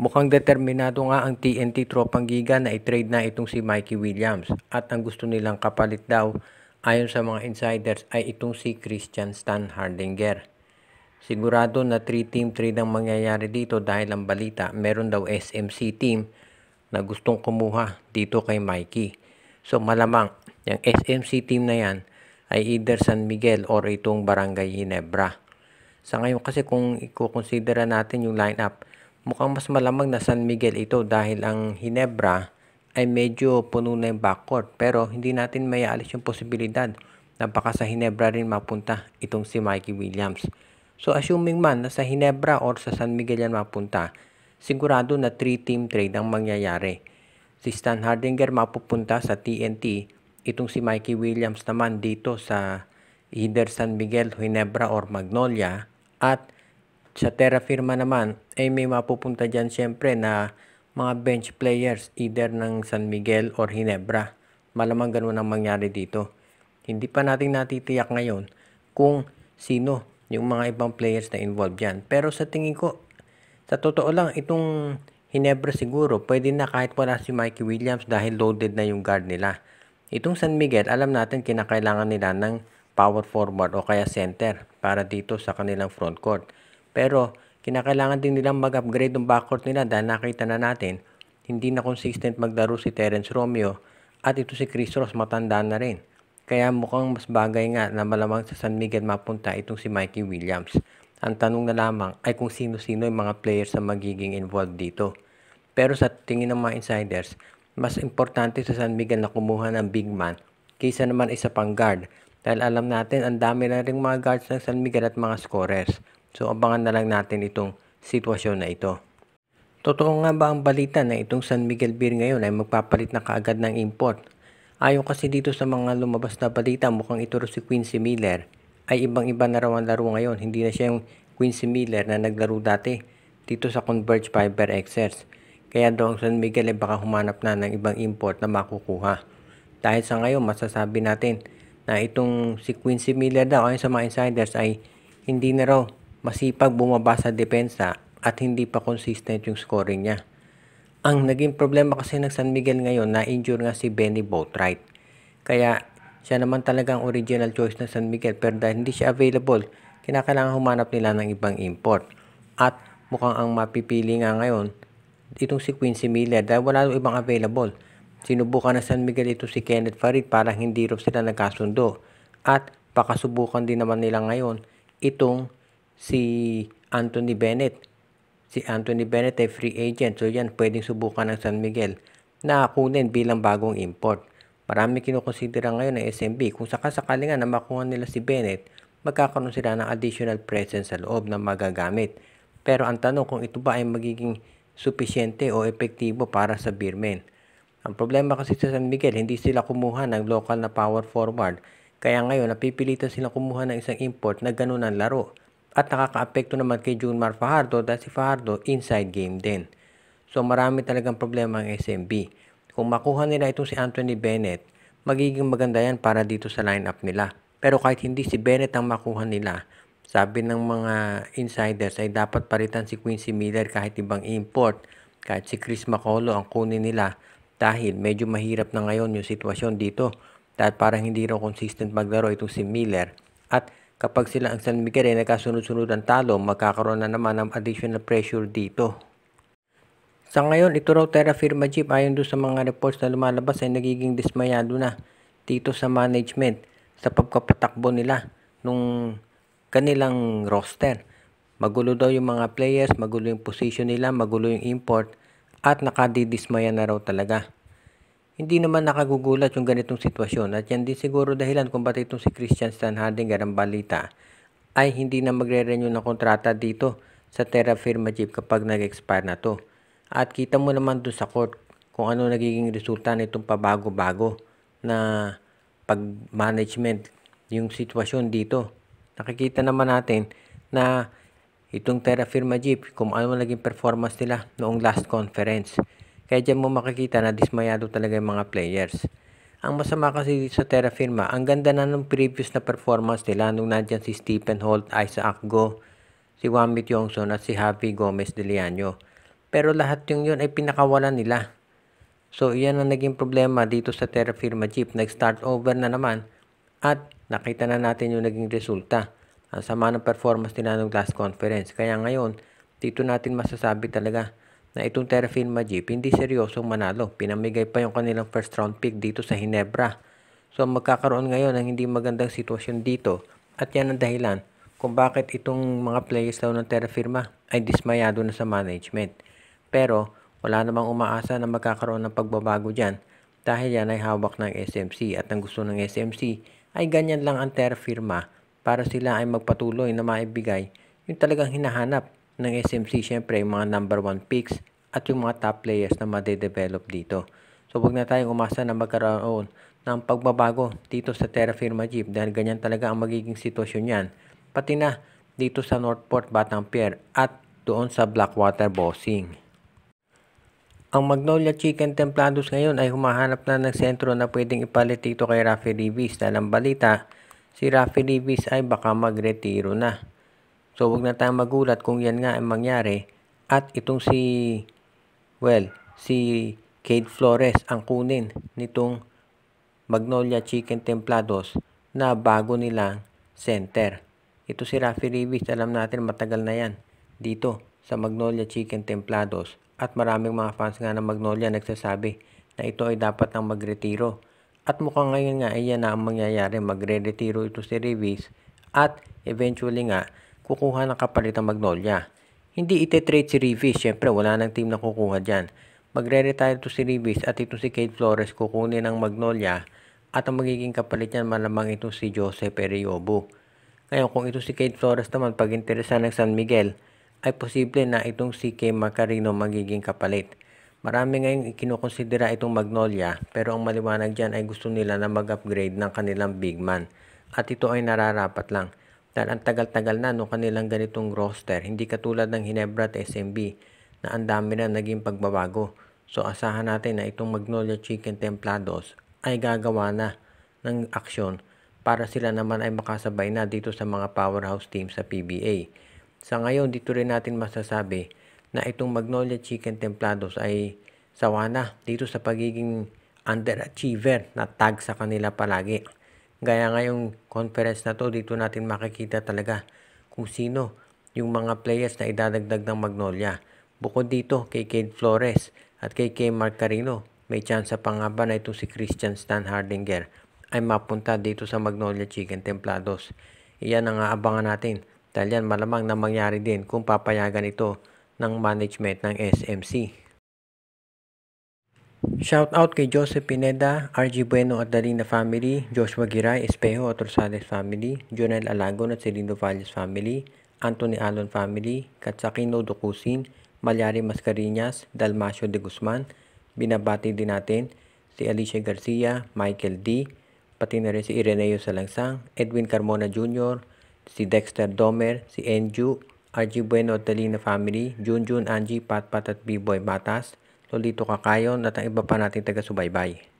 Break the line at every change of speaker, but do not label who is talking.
Mukhang determinado nga ang TNT Tropang Giga na i-trade na itong si Mikey Williams at ang gusto nilang kapalit daw ayon sa mga insiders ay itong si Christian Stan Hardinger. Sigurado na 3-team trade ang mangyayari dito dahil ang balita meron daw SMC team na gustong kumuha dito kay Mikey. So malamang yung SMC team na yan ay either San Miguel or itong Barangay Ginebra. Sa ngayon kasi kung i-consider natin yung lineup, mukhang mas malamang na San Miguel ito dahil ang Ginebra ay medyo puno na yung backcourt. Pero hindi natin may alis yung posibilidad na baka sa Ginebra rin mapunta itong si Mikey Williams. So assuming man na sa Ginebra or sa San Miguel yan mapunta, sigurado na 3-team trade ang mangyayari. Si Stan Hardinger mapupunta sa TNT, itong si Mikey Williams naman dito sa either San Miguel, Ginebra or Magnolia. At sa Terra Firma naman ay may mapupunta dyan syempre na mga bench players either ng San Miguel or Ginebra. Malamang ganun ang mangyari dito. Hindi pa natin natitiyak ngayon kung sino yung mga ibang players na involved dyan. Pero sa tingin ko, sa totoo lang, itong Ginebra siguro pwede na kahit wala si Mikey Williams dahil loaded na yung guard nila. Itong San Miguel, alam natin kinakailangan nila ng power forward o kaya center para dito sa kanilang front court. Pero kinakailangan din nilang mag-upgrade ng backcourt nila dahil nakita na natin hindi na consistent maglaro si Terence Romeo at ito si Chris Ross matanda na rin. Kaya mukhang mas bagay nga na malamang sa San Miguel mapunta itong si Mikey Williams. Ang tanong na lamang ay kung sino-sino yung mga players na magiging involved dito. Pero sa tingin ng mga insiders, mas importante sa San Miguel na kumuha ng big man kaysa naman isa pang guard. Dahil alam natin, ang dami na rin mga guards ng San Miguel at mga scorers. So, abangan na lang natin itong sitwasyon na ito. Totoo nga ba ang balita na itong San Miguel Beer ngayon ay magpapalit na kaagad ng import? Ayon kasi dito sa mga lumabas na balita, mukhang ito si Quincy Miller ay ibang-iba na raw ang laro ngayon. Hindi na siya yung Quincy Miller na naglaro dati dito sa Converge Fiber Xers. Kaya daw ang San Miguel ay baka humanap na ng ibang import na makukuha. Dahil sa ngayon, masasabi natin na itong si Quincy Miller daw ayon sa mga insiders ay hindi na raw masipag bumaba sa depensa at hindi pa consistent yung scoring niya. Ang naging problema kasi ng San Miguel ngayon, na-injure nga si Benny Boatwright. Kaya siya naman talagang original choice ng San Miguel pero dahil hindi siya available, kinakailangan humanap nila ng ibang import. At mukhang ang mapipili nga ngayon, itong si Quincy Miller dahil wala ibang available. Sinubukan ng San Miguel ito si Kenneth Farid para hindi raw sila nagkasundo. At pakasubukan din naman nila ngayon itong si Anthony Bennett. Si Anthony Bennett ay free agent. So yan, pwedeng subukan ng San Miguel na kunin bilang bagong import. Marami kinukonsidera ngayon ng SMB. Kung sakasakali nga na makuha nila si Bennett, magkakaroon sila ng additional presence sa loob na magagamit. Pero ang tanong kung ito ba ay magiging supisyente o epektibo para sa Beermen. Ang problema kasi sa San Miguel, hindi sila kumuha ng local na power forward. Kaya ngayon, napipilitan silang kumuha ng isang import na ganun ang laro. At nakaka-apekto naman kay Junmar Fajardo dahil si Fajardo inside game din. So marami talagang problema ang SMB. Kung makuha nila itong si Anthony Bennett, magiging maganda yan para dito sa lineup nila. Pero kahit hindi si Bennett ang makuha nila, sabi ng mga insiders ay dapat palitan si Quincy Miller kahit ibang import. Kahit si Chris Macolo ang kunin nila. Dahil medyo mahirap na ngayon yung sitwasyon dito. Dahil parang hindi raw consistent maglaro itong si Miller. At kapag sila ang San Miguel ay nagkasunod-sunod ang talo, magkakaroon na naman ng additional pressure dito. Sa ngayon, ito raw Terra Firma Jeep ayon doon sa mga reports na lumalabas ay nagiging dismayado na dito sa management sa pagkapatakbo nila nung kanilang roster. Magulo daw yung mga players, magulo yung position nila, magulo yung import at nakadidismaya na raw talaga. Hindi naman nakagugulat yung ganitong sitwasyon at yan din siguro dahilan kung bakit itong si Christian Stan Hardinger ang balita ay hindi na magre-renew ng kontrata dito sa Terra Firma Jeep kapag nag-expire na to. At kita mo naman doon sa court kung ano nagiging resulta nitong pabago-bago na pag-management yung sitwasyon dito. Nakikita naman natin na itong Terra Firma Jeep, kung ano naging performance nila noong last conference. Kaya dyan mo makikita na dismayado talaga yung mga players. Ang masama kasi sa Terra Firma, ang ganda na ng previous na performance nila nung nandyan si Stephen Holt, Isaac Go, si Wamit Yongson at si Javi Gomez de Liano. Pero lahat yun ay pinakawalan nila. So, iyan ang naging problema dito sa Terra Firma Jeep. Nag-start over na naman at nakita na natin yung naging resulta. Ang sama ng performance nila ng last conference. Kaya ngayon, dito natin masasabi talaga na itong Terra Firma Jeep hindi seryosong manalo. Pinamigay pa yung kanilang first round pick dito sa Ginebra. So, magkakaroon ngayon ng hindi magandang sitwasyon dito. At yan ang dahilan kung bakit itong mga players daw ng Terra Firma ay dismayado na sa management. Pero, wala namang umaasa na magkakaroon ng pagbabago dyan dahil yan ay hawak ng SMC at ang gusto ng SMC ay ganyan lang ang Terra Firma para sila ay magpatuloy na maibigay yung talagang hinahanap ng SMC, syempre yung mga number 1 picks at yung mga top players na madedevelop dito. So huwag na tayong umasa na magkaroon ng pagbabago dito sa Terra Firma Jeep dahil ganyan talaga ang magiging sitwasyon yan. Pati na dito sa Northport Batangier at doon sa Blackwater Bossing. Ang Magnolia Chicken Templados ngayon ay humahanap na ng sentro na pwedeng ipalit dito kay Raffy Davis. Dahil ang balita, si Raffy Davis ay baka magretiro na. So, huwag na tayong magulat kung yan nga ay mangyari. At itong si Cade Flores ang kunin nitong Magnolia Chicken Templados na bago nilang center. Ito si Raffy Davis, alam natin matagal na yan dito sa Magnolia Chicken Templados. At maraming mga fans nga ng Magnolia nagsasabi na ito ay dapat nang magretiro. At mukhang ngayon nga ay yan na ang mangyayari. Magre-retiro ito si Davis at eventually nga kukuha ng kapalit ang Magnolia. Hindi ite-trade si Davis. Siyempre wala nang team na kukuha dyan. Magre-retire ito si Davis at ito si Cade Flores kukunin ang Magnolia at ang magiging kapalit niyan malamang ito si Joseph Periobo. Ngayon kung ito si Cade Flores naman pag interesan ng San Miguel ay posible na itong si Kay Macarino magiging kapalit. Marami ngayong ikinukonsidera itong Magnolia pero ang maliwanag dyan ay gusto nila na mag-upgrade ng kanilang big man. At ito ay nararapat lang. Dahil ang tagal-tagal na nung kanilang ganitong roster, hindi katulad ng Ginebra at SMB na ang dami na naging pagbabago. So asahan natin na itong Magnolia Chicken Templados ay gagawa na ng aksyon para sila naman ay makasabay na dito sa mga powerhouse team sa PBA. Sa ngayon, dito rin natin masasabi na itong Magnolia Chicken Templados ay sawa na dito sa pagiging underachiever na tag sa kanila palagi. Gaya ngayong conference na to, dito natin makikita talaga kung sino yung mga players na idadagdag ng Magnolia. Bukod dito kay Cade Flores at kay Mark Carino, may chance pa nga ba na itong si Christian Stan Hardinger ay mapunta dito sa Magnolia Chicken Templados. Iyan ang aabangan natin. Dahil yan malamang na mangyari din kung papayagan ito ng management ng SMC. Shout out kay Joseph Pineda, RG Bueno at Dalina family, Joshua Giray, Espejo at Rosales family, Jonel Alagon at Celindo Valles family, Anthony Alon family, Katsakino Dukusin, Malyari Mascarinas, Dalmacio de Guzman. Binabati din natin si Alicia Garcia, Michael D, pati na rin si Ireneo Salangsang, Edwin Carmona Jr., si Dexter Domer, si Enju, RG Bueno at Dalina family, Junjun, Angie, Patpat at B-Boy Batas, Lolito Kakayon at ang iba pa nating taga-subaybay.